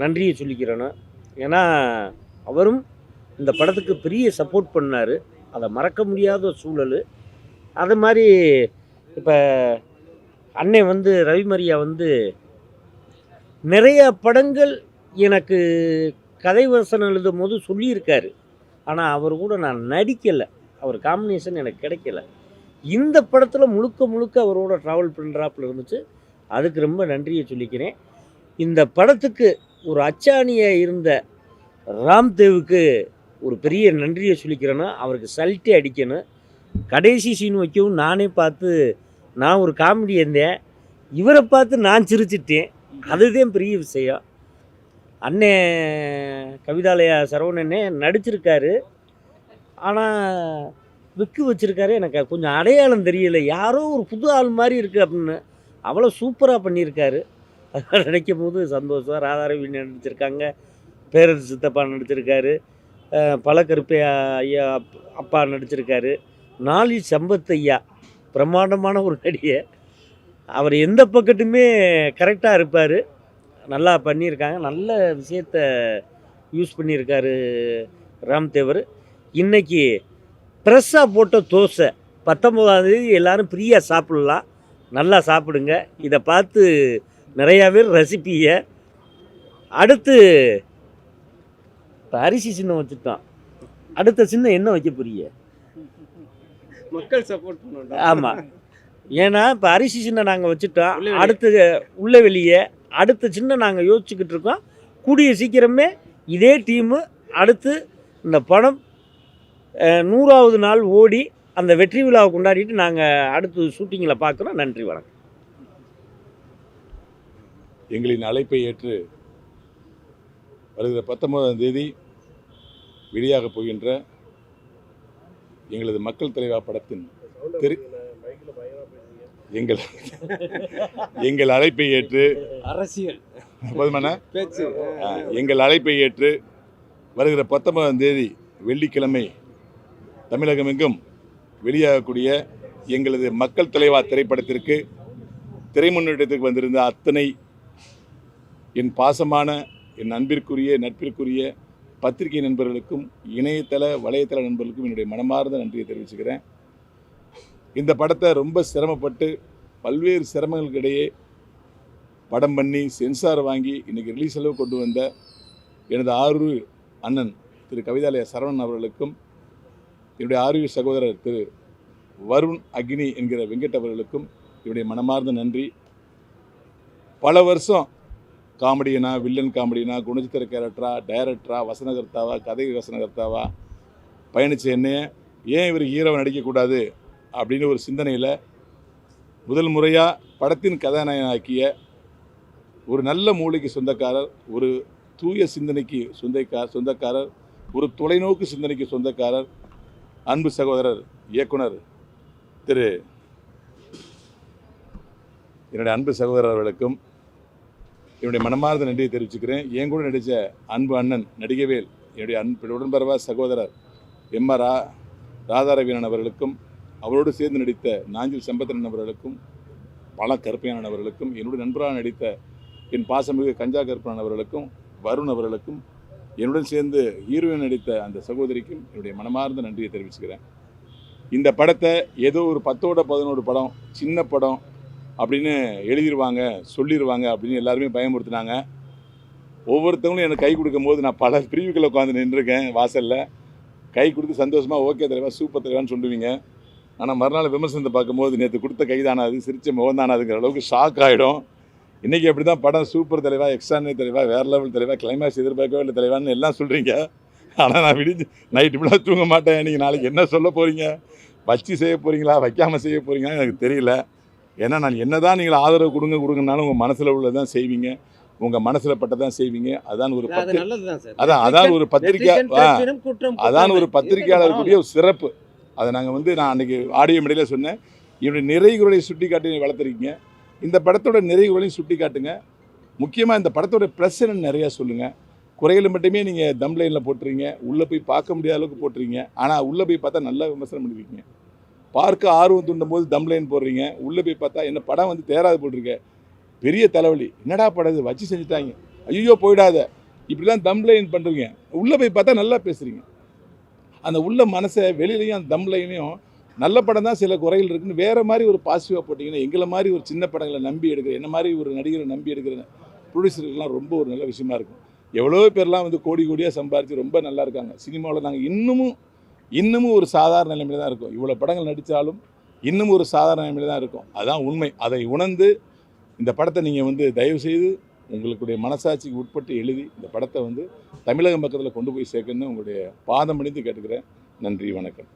நன்றியை சொல்லிக்கிறேன்னு. ஏன்னா அவரும் இந்த படத்துக்கு பெரிய சப்போர்ட் பண்ணார். அதை மறக்க முடியாத சூழல். அது மாதிரி இப்போ அண்ணன் ரவிமரியா நிறைய படங்கள் எனக்கு கதை வசனம் எழுதும் போது சொல்லியிருக்காரு. ஆனால் அவர் கூட நான் நடிக்கலை. அவர் காம்பினேஷன் எனக்கு கிடைக்கல. இந்த படத்தில் முழுக்க அவரோட ட்ராவல் பண்ணுறாப்புல இருந்துச்சு. அதுக்கு ரொம்ப நன்றியை சொல்லிக்கிறேன். இந்த படத்துக்கு ஒரு அச்சாணியாக இருந்த ராம்தேவுக்கு ஒரு பெரிய நன்றியை சொல்லிக்கிறேன்னா, அவருக்கு சல்ட்டே அடிக்கணும். கடைசி சீன் வைக்கவும் நானே பார்த்து, நான் ஒரு காமெடி இருந்தேன், இவரை பார்த்து நான் சிரிச்சிட்டேன். அதுதான் பெரிய விஷயம். அண்ணே கவிதாலயா சரவணனே நடிச்சிருக்காரு. ஆனால் விக்கு வச்சுருக்காரு. எனக்கு கொஞ்சம் அடையாளம் தெரியல, யாரோ ஒரு புது ஆள் மாதிரி இருக்குது அப்படின்னு. அவ்வளோ சூப்பராக பண்ணியிருக்காரு. அதெல்லாம் நினைக்கும் போது சந்தோஷம். ராதாரவி நடிச்சிருக்காங்க, பேரரசு சித்தப்பா நடிச்சிருக்காரு, பழக்கருப்பையா ஐயா அப்பா நடிச்சிருக்காரு, நாளி சம்பத் ஐயா பிரம்மாண்டமான ஒரு நடிகை. அவர் எந்த பக்கத்துமே கரெக்டாக இருப்பார். நல்லா பண்ணியிருக்காங்க. நல்ல விஷயத்த யூஸ் பண்ணியிருக்காரு ராம்தேவர். இன்றைக்கி ஃப்ரெஷ்ஷாக போட்ட தோசை 19ஆம் தேதி எல்லோரும் ஃப்ரீயாக சாப்பிட்லாம். நல்லா சாப்பிடுங்க. இதை பார்த்து நிறையா பேர் ரசிப்பீங்க. அடுத்து இப்போ அரிசி சின்னம் வச்சுட்டோம், அடுத்த சின்னம் என்ன வைக்க போறீங்க? மக்கள் சப்போர்ட் பண்ணுவோம். ஆமாம், ஏன்னா இப்போ அரிசி சின்னம் நாங்கள் வச்சுட்டோம். அடுத்து உள்ள வெளியே அடுத்த சின்னம் நாங்கள் யோசிச்சுக்கிட்டு இருக்கோம். கூடிய சீக்கிரமே இதே டீமு அடுத்து இந்த படம் 100வது நாள் ஓடி அந்த வெற்றி விழாவை கொண்டாடிட்டு நாங்கள் அடுத்து ஷூட்டிங்கில் பார்க்குறோம். நன்றி, வணக்கம். எங்களின் அழைப்பை ஏற்று வருகிற 19ஆம் தேதி வெளியாக போகின்ற எங்களது மக்கள் தலைவா படத்தின் எங்கள் அழைப்பை ஏற்று அரசியல் போதுமான பேச்சு எங்கள் அழைப்பை ஏற்று வருகிற 19ஆம் தேதி வெள்ளிக்கிழமை தமிழகமெங்கும் வெளியாகக்கூடிய எங்களது மக்கள் தலைவா திரைப்படத்திற்கு திரைமுன்னேற்றத்துக்கு வந்திருந்த அத்தனை என் பாசமான, என் அன்பிற்குரிய, நட்பிற்குரிய பத்திரிகை நண்பர்களுக்கும் இணையதள வலைத்தள நண்பர்களுக்கும் என்னுடைய மனமார்ந்த நன்றியை தெரிவிச்சுக்கிறேன். இந்த படத்தை ரொம்ப சிரமப்பட்டு பல்வேறு சிரமங்களுக்கிடையே படம் பண்ணி சென்சார் வாங்கி இன்றைக்கி ரிலீஸ் அளவு கொண்டு வந்த எனது ஆரூர் அண்ணன் திரு கவிதாலயா சரவணன் அவர்களுக்கும், என்னுடைய ஆரூர் சகோதரர் திரு வருண் அக்னி என்கிற வெங்கட் அவர்களுக்கும் என்னுடைய மனமார்ந்த நன்றி. பல வருஷம் காமெடியனா, வில்லன் காமெடியனா, குணச்சித்திர கேரக்டரா, டைரக்டரா, வசனகர்த்தாவா, கதை வசனகர்த்தாவா பயணிச்ச என்னைய ஏன் இவர் ஹீரோவை நடிக்கக்கூடாது அப்படின்னு ஒரு சிந்தனையில் முதல் முறையாக படத்தின் கதாநாயகனாக்கிய ஒரு நல்ல மூளைக்கு சொந்தக்காரர், ஒரு தூய சிந்தனைக்கு சொந்தக்காரர், ஒரு தொலைநோக்கு சிந்தனைக்கு சொந்தக்காரர், அன்பு சகோதரர் இயக்குனர் திரு என்னுடைய அன்பு சகோதரர் அவர்களுக்கும் என்னுடைய மனமார்ந்த நன்றியை தெரிவிச்சுக்கிறேன். என் கூட நடித்த அன்பு அண்ணன் நடிகவேல், என்னுடைய உடன்பரவா சகோதரர் எம்.ஆர். ராதாரவீரன் அவர்களுக்கும், அவரோடு சேர்ந்து நடித்த நாஞ்சில் செம்பத்திரன் அவர்களுக்கும், பல கருப்பையானன் அவர்களுக்கும், என்னுடைய நண்பராக நடித்த என் பாசமிகு கஞ்சா கருப்பன் அவர்களுக்கும், வருண் அவர்களுக்கும், என்னுடன் சேர்ந்து ஹீரோயின் நடித்த அந்த சகோதரிக்கும் என்னுடைய மனமார்ந்த நன்றியை தெரிவிச்சுக்கிறேன். இந்த படத்தை ஏதோ ஒரு 10ஓட 11 படம், சின்ன படம் அப்படின்னு எழுதிடுவாங்க, சொல்லிடுவாங்க அப்படின்னு எல்லாருமே பயமுறுத்தினாங்க. ஒவ்வொருத்தவங்களும் எனக்கு கை கொடுக்கும் போது நான் பல பிரிவுகளை உட்காந்து நின்றுருக்கேன் வாசலில். கை கொடுத்து சந்தோஷமாக ஓகே தலைவா, சூப்பர் தலைவான்னு சொல்லுவீங்க. ஆனால் மறுநாள் விமர்சனத்தை பார்க்கும்போது நேற்று கொடுத்த கை தானாது, சிரிச்ச முகம் தானாதுங்கிற அளவுக்கு ஷாக் ஆகிடும். இன்றைக்கி அப்படி தான் படம் சூப்பர் தலைவா, எக்ஸ்ட்ரானரி தலைவா, வேறு லெவல் தலைவா, கிளைமேக்ஸ் எதிர்பார்க்கவே இல்லை தலைவான்னு எல்லாம் சொல்கிறீங்க. ஆனால் நான் விடிஞ்சு நைட்டு இப்படிலாம் தூங்க மாட்டேன். நீங்கள் நாளைக்கு என்ன சொல்ல போகிறீங்க, வச்சு செய்ய போகிறீங்களா, வைக்காமல் செய்ய போகிறீங்களான்னு எனக்கு தெரியல. ஏன்னா நான் என்ன தான் நீங்கள் ஆதரவு கொடுங்கனாலும் உங்கள் மனசில் உள்ளதான் செய்வீங்க, உங்கள் மனசில் பட்டதான் செய்வீங்க. அதான் ஒரு அதான் ஒரு பத்திரிக்கை, அதான் ஒரு பத்திரிகையாளருக்குரிய ஒரு சிறப்பு. அதை நாங்கள் நான் அன்றைக்கி ஆடியோ மீடியில் சொன்னேன், என்னுடைய நிறைகுறலை சுட்டி காட்டி வளர்த்துருக்கீங்க. இந்த படத்தோட நிறைகுறலையும் சுட்டி காட்டுங்க. முக்கியமாக இந்த படத்தோட ப்ளஸ் என்ன நிறையா சொல்லுங்கள். குறைகளை மட்டுமே நீங்கள் தம் லைனில் போட்டுறீங்க, உள்ளே போய் பார்க்க முடியாத அளவுக்கு போட்டுறீங்க. ஆனால் உள்ளே போய் பார்த்தா நல்லா விமர்சனம் பண்ணிருக்கீங்க. பார்க்க ஆர்வம் தூண்டும் போது தம் லைன் போடுறீங்க, உள்ளே போய் பார்த்தா என்ன படம் தேராது போட்டிருக்க, பெரிய தலைவலி, என்னடா படம் இது வச்சு செஞ்சுட்டாங்க, ஐயோ போயிடாத, இப்படிலாம் தம் லைன் பண்ணுறீங்க. உள்ளே போய் பார்த்தா நல்லா பேசுகிறீங்க. அந்த உள்ள மனசை வெளியிலையும் அந்த தம் லைனையும் நல்ல படம் தான் சில குறைகள் இருக்குன்னு வேறு மாதிரி ஒரு பாசிட்டிவாக போட்டிங்கன்னா, எங்களை மாதிரி ஒரு சின்ன படங்களை நம்பி எடுக்கிற, என்ன மாதிரி ஒரு நடிகரை நம்பி எடுக்கிற ப்ரொடியூசருக்கெல்லாம் ரொம்ப ஒரு நல்ல விஷயமா இருக்கும். எவ்வளோ பேர்லாம் கோடி கோடியாக சம்பாரித்து ரொம்ப நல்லா இருக்காங்க. சினிமாவில் நாங்கள் இன்னமும் ஒரு சாதாரண நிலைமையில் தான் இருக்கும். இவ்வளோ படங்கள் நடித்தாலும் இன்னும் ஒரு சாதாரண நிலைமையில் தான் இருக்கும். அதுதான் உண்மை. அதை உணர்ந்து இந்த படத்தை நீங்கள் தயவுசெய்து உங்களுடைய மனசாட்சிக்கு உட்பட்டு எழுதி இந்த படத்தை தமிழக பக்கத்தில் கொண்டு போய் சேர்க்கணுன்னு உங்களுடைய பாதம் அணிந்து கேட்டுக்கிறேன். நன்றி, வணக்கம்.